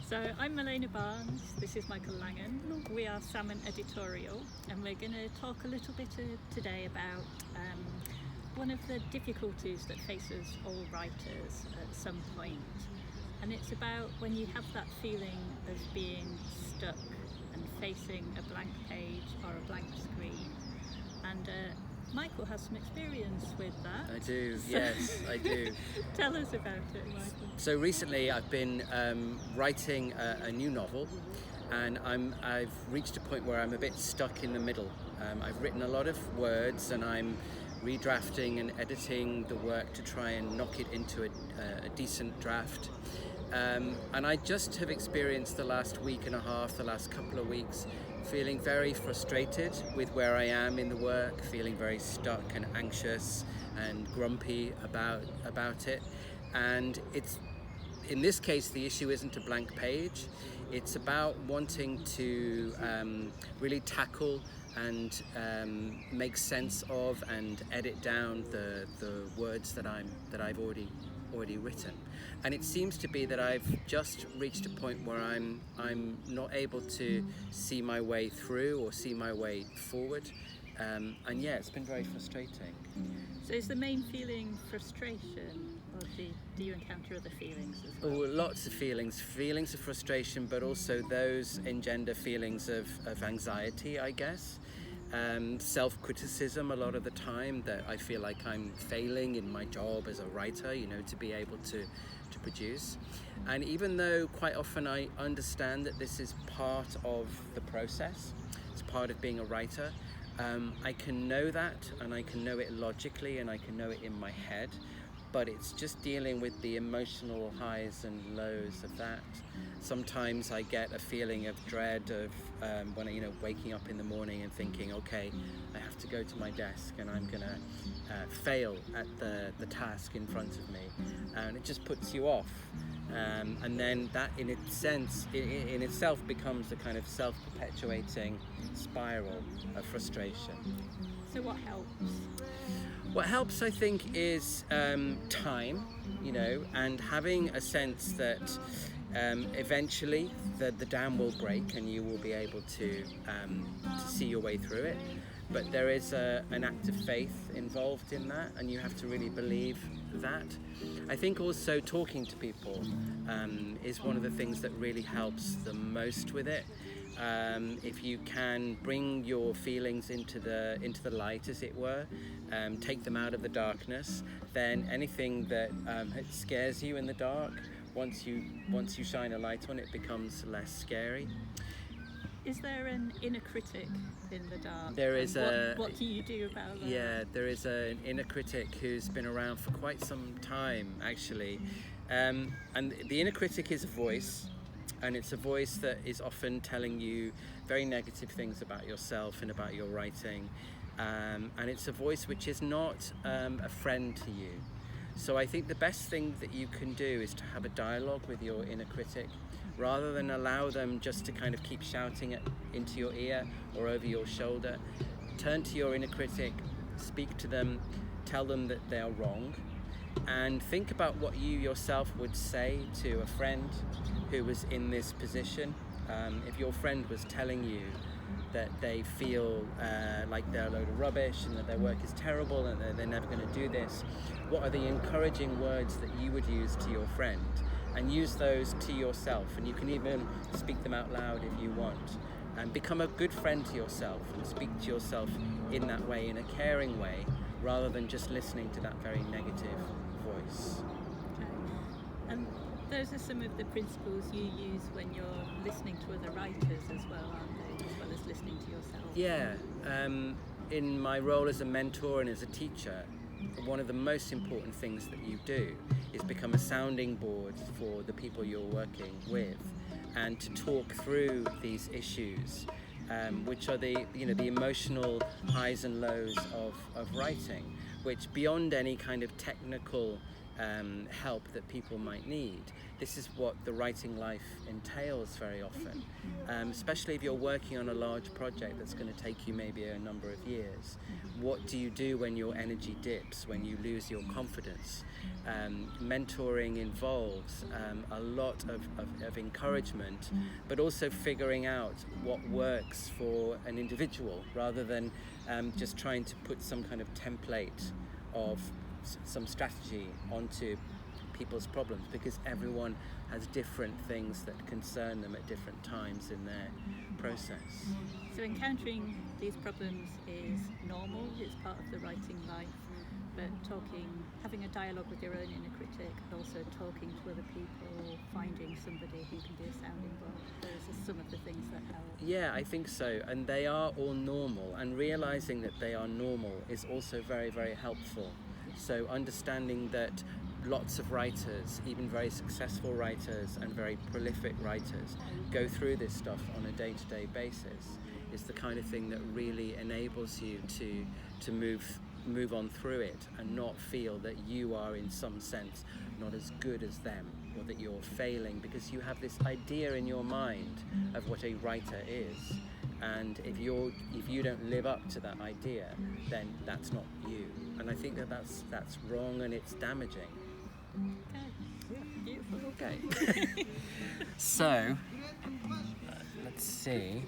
So I'm Melaina Barnes, this is Michael Langan. We are Salmon Editorial, and we're going to talk a little bit today about one of the difficulties that faces all writers at some point. And it's about when you have that feeling of being stuck and facing a blank page or a blank screen. And Michael has some experience with that. I do, yes, I do. Tell us about it, Michael. So recently I've been writing a new novel, and I've reached a point where I'm a bit stuck in the middle. I've written a lot of words, and I'm redrafting and editing the work to try and knock it into a decent draft. And I just have experienced the last week and a half, the last couple of weeks, feeling very frustrated with where I am in the work, feeling very stuck and anxious and grumpy about it. And it's, in this case, the issue isn't a blank page. It's about wanting to really tackle and make sense of and edit down the words that I've already written. And it seems to be that I've just reached a point where I'm not able to see my way through or see my way forward. And yeah, it's been very frustrating. So is the main feeling frustration, or do you encounter other feelings as well? Oh, lots of feelings of frustration, but also those engender feelings of anxiety, I guess. Self-criticism a lot of the time, that I feel like I'm failing in my job as a writer, to be able to produce. And even though quite often I understand that this is part of the process, it's part of being a writer, I can know that, and I can know it logically, and I can know it in my head, but it's just dealing with the emotional highs and lows of that. Sometimes I get a feeling of dread of when waking up in the morning and thinking, okay, I have to go to my desk and I'm gonna fail at the task in front of me, and it just puts you off. And then that in itself becomes a kind of self-perpetuating spiral of frustration. So what helps? What helps, I think, is time, and having a sense that eventually the dam will break and you will be able to see your way through it. But there is an act of faith involved in that, and you have to really believe that. I think also talking to people is one of the things that really helps the most with it. If you can bring your feelings into the light, as it were, take them out of the darkness, then anything that scares you in the dark, once you shine a light on it, becomes less scary. Is there an inner critic in the dark? There is. What do you do about that? Yeah, there is an inner critic who's been around for quite some time, actually, and the inner critic is a voice. And it's a voice that is often telling you very negative things about yourself and about your writing. And it's a voice which is not a friend to you. So I think the best thing that you can do is to have a dialogue with your inner critic, rather than allow them just to kind of keep shouting into your ear or over your shoulder. Turn to your inner critic, speak to them, tell them that they are wrong, and think about what you yourself would say to a friend who was in this position. If your friend was telling you that they feel like they're a load of rubbish and that their work is terrible and that they're never going to do this, what are the encouraging words that you would use to your friend? And use those to yourself, and you can even speak them out loud if you want. And become a good friend to yourself and speak to yourself in that way, in a caring way, rather than just listening to that very negative voice. Okay. And those are some of the principles you use when you're listening to other writers as well, aren't they? As well as listening to yourself. Yeah. In my role as a mentor and as a teacher, one of the most important things that you do is become a sounding board for the people you're working with, and to talk through these issues, which are the emotional highs and lows of writing, which beyond any kind of technical help that people might need. This is what the writing life entails very often, especially if you're working on a large project that's going to take you maybe a number of years. What do you do when your energy dips, when you lose your confidence? Mentoring involves a lot of encouragement, but also figuring out what works for an individual, rather than just trying to put some kind of template of some strategy onto people's problems, because everyone has different things that concern them at different times in their process. So encountering these problems is normal, it's part of the writing life, but having a dialogue with your own inner critic, and also talking to other people, finding somebody who can be a sounding board, those are some of the things that help. Yeah, I think so, and they are all normal, and realizing that they are normal is also very, very helpful. So understanding that lots of writers, even very successful writers and very prolific writers, go through this stuff on a day-to-day basis is the kind of thing that really enables you to move on through it and not feel that you are in some sense not as good as them, or that you're failing because you have this idea in your mind of what a writer is. And if you don't live up to that idea, then that's not you. And I think that's wrong, and it's damaging. Okay. Beautiful. Okay. So let's see.